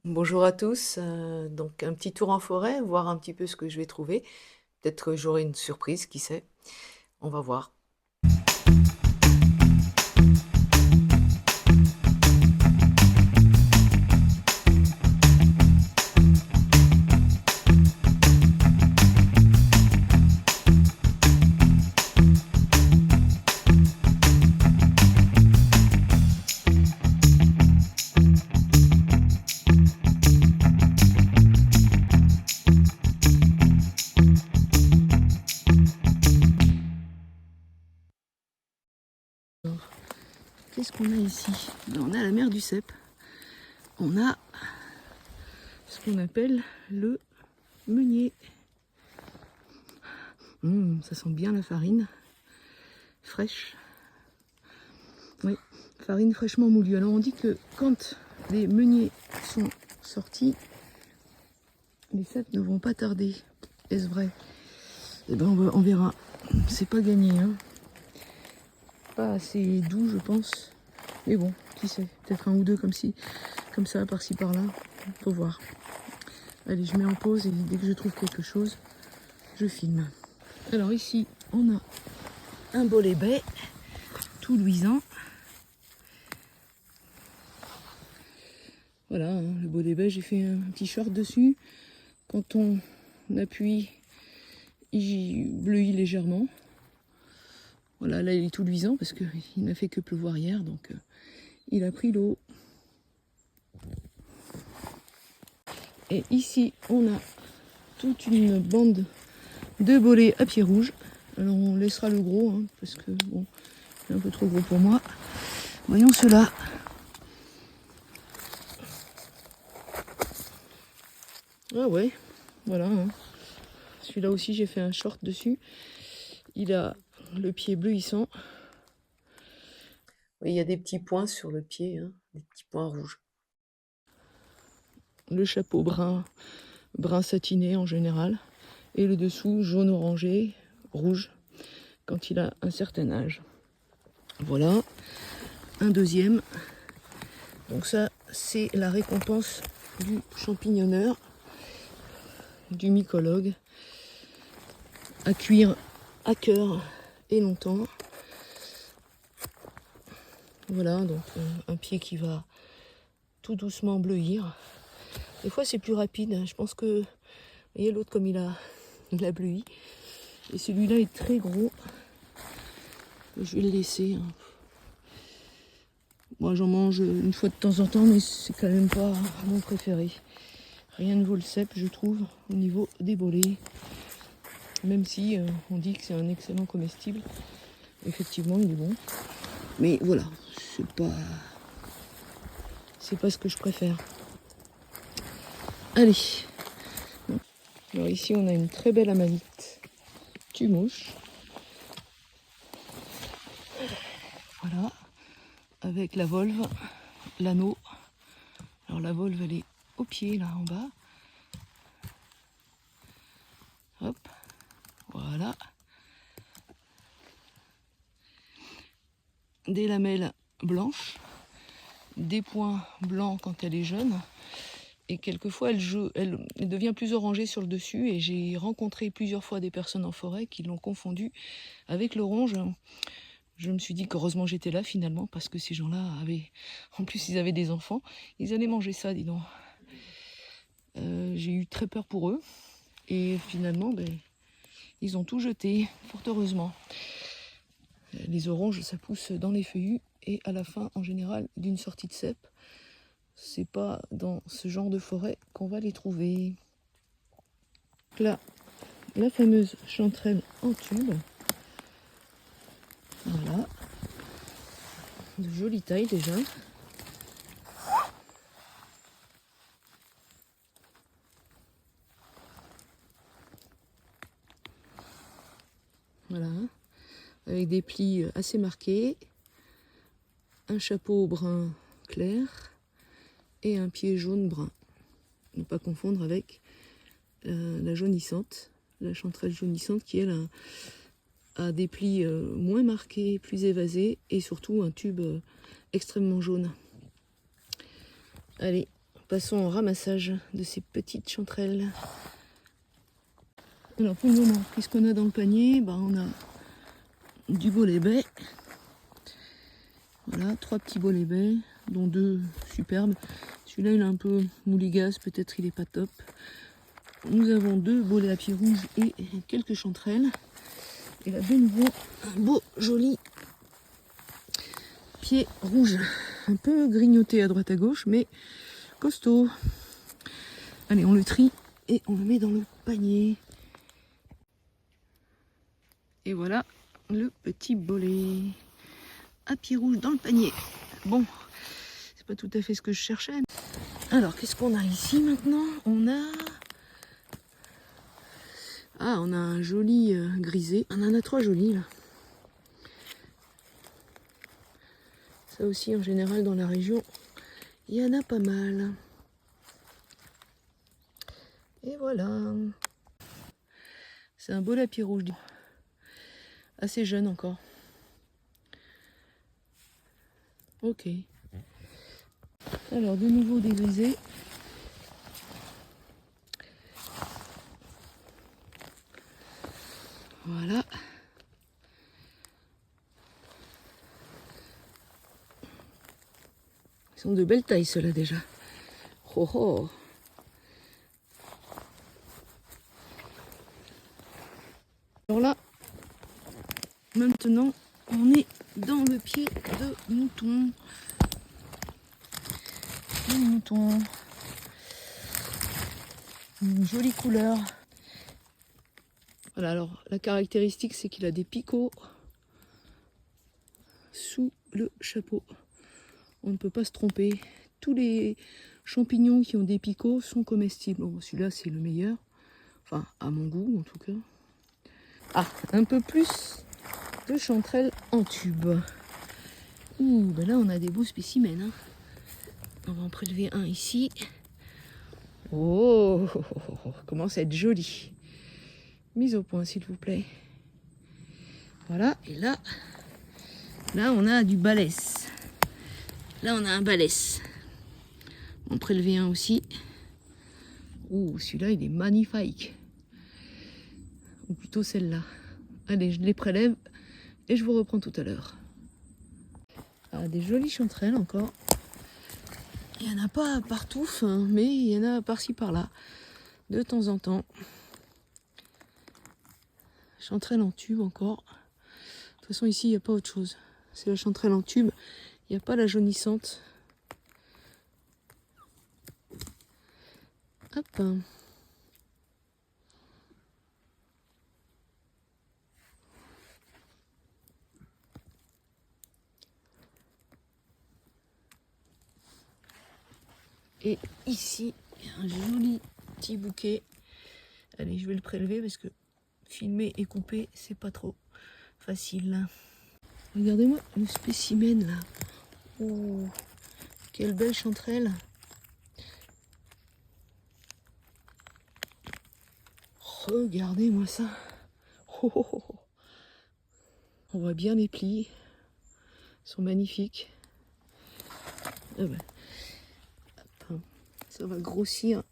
Bonjour à tous, donc un petit tour en forêt, voir un petit peu ce que je vais trouver. Peut-être que j'aurai une surprise, qui sait? On va voir. Alors, qu'est-ce qu'on a ici? Ben, on a la mer du Cep. On a ce qu'on appelle le meunier. Ça sent bien la farine fraîche. Oui, farine fraîchement moulue. Alors on dit que quand les meuniers sont sortis, les cèpes ne vont pas tarder. Est-ce vrai? Eh ben on verra. C'est pas gagné, hein. Pas assez doux, je pense. Mais bon, qui sait, peut-être un ou deux comme ça, par-ci par-là. Faut voir. Allez, je mets en pause et dès que je trouve quelque chose, je filme. Alors ici, on a un bolet baie, tout luisant. Voilà, hein, le bolet baie, j'ai fait un petit short dessus. Quand on appuie, il bleuit légèrement. Voilà, là il est tout luisant parce qu'il n'a fait que pleuvoir hier, donc il a pris l'eau. Et ici, on a toute une bande de bolets à pied rouge. Alors on laissera le gros, hein, parce que bon, c'est un peu trop gros pour moi. Voyons cela. Ah ouais, voilà. Hein. Celui-là aussi, j'ai fait un short dessus. Il a le pied bleuissant. Oui, il y a des petits points sur le pied, hein, des petits points rouges. Le chapeau brun satiné en général. Et le dessous jaune orangé, rouge, quand il a un certain âge. Voilà. Un deuxième. Donc ça, c'est la récompense du champignonneur, du mycologue, à cuire à cœur et longtemps. Voilà, donc un pied qui va tout doucement bleuir. Des fois c'est plus rapide, je pense que, vous voyez l'autre comme il a bleui. Et celui-là est très gros. Je vais le laisser. Hein. Moi j'en mange une fois de temps en temps, mais c'est quand même pas mon préféré. Rien ne vaut le cèpe, je trouve, au niveau des bolets. Même si on dit que c'est un excellent comestible. Effectivement, il est bon. Mais voilà, c'est pas ce que je préfère. Allez. Alors ici, on a une très belle amanite tumouche. Voilà. Avec la volve, l'anneau. Alors la volve, elle est au pied, là, en bas. Hop. Voilà. Des lamelles blanches. Des points blancs quand elle est jeune. Et quelquefois, elle devient plus orangée sur le dessus. Et j'ai rencontré plusieurs fois des personnes en forêt qui l'ont confondue avec l'orange. Je me suis dit qu'heureusement j'étais là finalement, parce que ces gens-là avaient... En plus, ils avaient des enfants. Ils allaient manger ça, dis donc. J'ai eu très peur pour eux. Et finalement, ils ont tout jeté, fort heureusement. Les oranges, ça pousse dans les feuillus. Et à la fin, en général, d'une sortie de cèpe. C'est pas dans ce genre de forêt qu'on va les trouver. Là, la fameuse chanterelle en tube. Voilà. De jolie taille déjà. Voilà. Avec des plis assez marqués. Un chapeau brun clair. Et un pied jaune brun. Ne pas confondre avec la jaunissante. La chanterelle jaunissante qui, elle, a des plis moins marqués, plus évasés. Et surtout un tube extrêmement jaune. Allez, Passons au ramassage de ces petites chanterelles. Alors pour le moment, qu'est-ce qu'on a dans le panier? On a du bolet bai. Voilà, 3 petits bolets baies, dont 2 superbes. Celui-là, il est un peu mouligasse, peut-être il est pas top. Nous avons 2 bolets à pied rouge et quelques chanterelles. Et là, de nouveau, un beau, joli pied rouge. Un peu grignoté à droite à gauche, mais costaud. Allez, on le trie et on le met dans le panier. Et voilà le petit bolet à pied rouge dans le panier. Bon, c'est pas tout à fait ce que je cherchais. Alors, qu'est-ce qu'on a ici maintenant? On a un joli grisé. On en a 3 jolis là. Ça aussi, en général, dans la région, il y en a pas mal. Et voilà. C'est un beau pied rouge. Assez jeune encore. Ok. Alors, de nouveau dégrisé. Voilà. Ils sont de belle taille, ceux-là, déjà. Oh oh. Alors là, maintenant, on est dans le pied de mouton. Le mouton. Une jolie couleur. Voilà, alors la caractéristique, c'est qu'il a des picots sous le chapeau. On ne peut pas se tromper. Tous les champignons qui ont des picots sont comestibles. Bon, celui-là, c'est le meilleur. Enfin, à mon goût, en tout cas. Ah, un peu plus de chanterelles en tube. Ouh, ben là, on a des beaux spécimens. Hein. On va en prélever un ici. Oh, commence à être joli. Mise au point, s'il vous plaît. Voilà, et là, on a du balès. Là, on a un balès. On va en prélever un aussi. Ouh, celui-là, il est magnifique. Ou plutôt celle-là. Allez, je les prélève et je vous reprends tout à l'heure. Ah, des jolies chanterelles encore. Il n'y en a pas partout, hein, mais il y en a par-ci par-là. De temps en temps. Chanterelle en tube encore. De toute façon, ici, il n'y a pas autre chose. C'est la chanterelle en tube. Il n'y a pas la jaunissante. Hop. Et ici, il y a un joli petit bouquet. Allez, je vais le prélever parce que filmer et couper, c'est pas trop facile. Regardez-moi le spécimen là. Oh, quelle belle chanterelle. Regardez-moi ça. Oh, oh, oh. On voit bien les plis. Ils sont magnifiques. Ah ben. Hop. Ça va grossir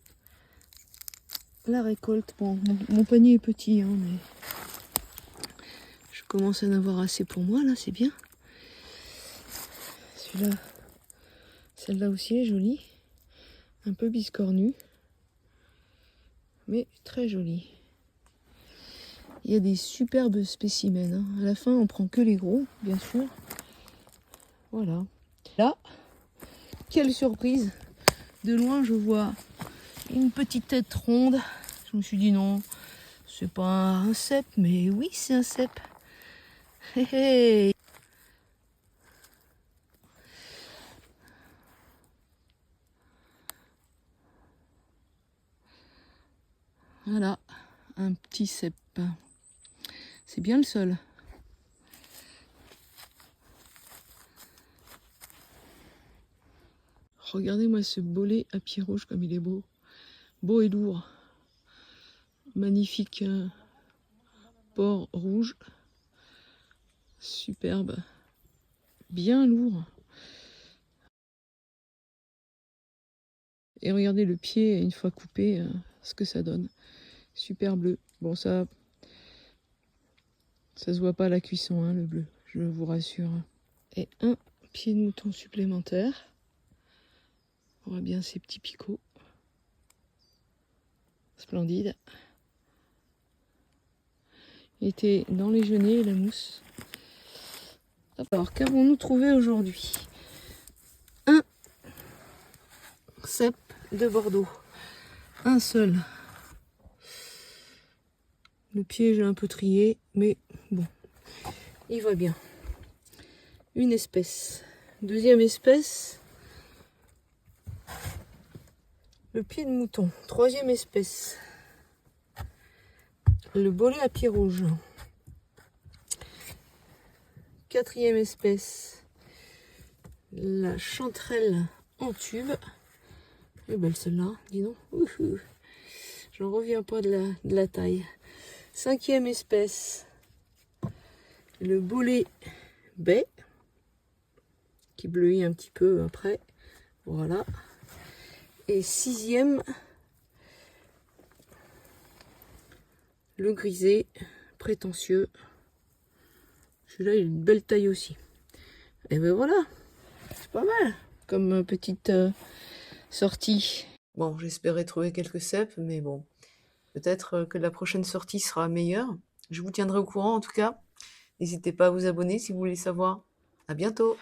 la récolte. Bon, mon panier est petit, hein, mais je commence à en avoir assez pour moi, là, c'est bien. Celui-là, celle-là aussi est jolie. Un peu biscornue, mais très jolie. Il y a des superbes spécimens. Hein. À la fin, on prend que les gros, bien sûr. Voilà. Là, quelle surprise! De loin, je vois une petite tête ronde. Je me suis dit non, c'est pas un cep, mais oui, c'est un cep. Hé hé. Voilà, un petit cep. C'est bien le sol. Regardez-moi ce bolet à pied rouge comme il est beau. Beau et lourd. Magnifique port rouge. Superbe. Bien lourd. Et regardez le pied, une fois coupé, ce que ça donne. Super bleu. Bon, ça se voit pas à la cuisson, hein, le bleu, je vous rassure. Et un pied de mouton supplémentaire. On voit bien ces petits picots. Splendide. Il était dans les genêts et la mousse. Alors, qu'avons-nous trouvé aujourd'hui? Un cep de Bordeaux. Un seul. Le pied, j'ai un peu trié, mais bon, il va bien. Une espèce. Deuxième espèce. Le pied de mouton. Troisième espèce. Le bolet à pied rouge. Quatrième espèce. La chanterelle en tube. Elle est belle celle-là, dis donc. J'en reviens pas de la taille. Cinquième espèce. Le bolet baie. Qui bleuit un petit peu après. Voilà. Et sixième. Le grisé, prétentieux. Celui-là, il a une belle taille aussi. Et ben voilà, c'est pas mal comme petite sortie. Bon, j'espérais trouver quelques cèpes, mais bon, peut-être que la prochaine sortie sera meilleure. Je vous tiendrai au courant en tout cas. N'hésitez pas à vous abonner si vous voulez savoir. À bientôt!